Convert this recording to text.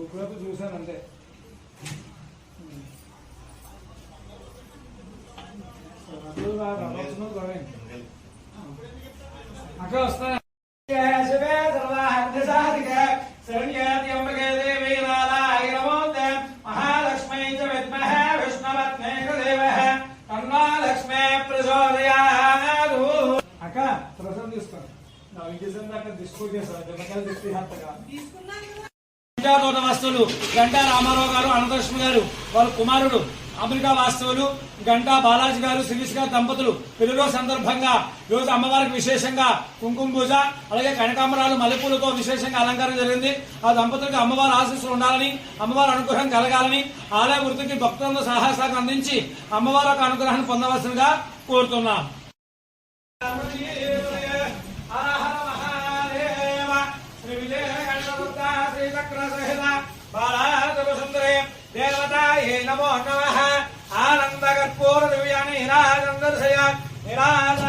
ఇప్పుడైతే చూశాను అంతే. అక్కడ వస్తాయి మహాలక్ష్మీ విద్మహే విష్ణువత్నే లక్ష్మీ ప్రచోదయాత్. అక్క ప్రసం తీసుకోండి. డిస్కౌంట్ చేస్తాను తోట వాస్తవులు గంటా రామారావు గారు, అనంతలక్ష్మి గారు వాళ్ళ కుమారుడు అమెరికా వాస్తవులు గంటా బాలాజీ గారు, శిరీష్ గారు దంపతులు పెళ్లిలో సందర్భంగా రోజు అమ్మవారికి విశేషంగా కుంకుమ పూజ అలాగే కనకాంబరాలు మల్లెపూలతో విశేషంగా అలంకారం జరిగింది. ఆ దంపతులకు అమ్మవారి ఆశీస్సులు ఉండాలని, అమ్మవారి అనుగ్రహం కలగాలని, ఆలయ వృత్తికి భక్తులను సహాయ అందించి అమ్మవారి యొక్క అనుగ్రహాన్ని పొందవలసిందిగా కోరుతున్నాం. దేవతాయే నమో నమః. ఆనంద కర్పూర దివ్యాని నిరాజం దర్శయ నిరాజ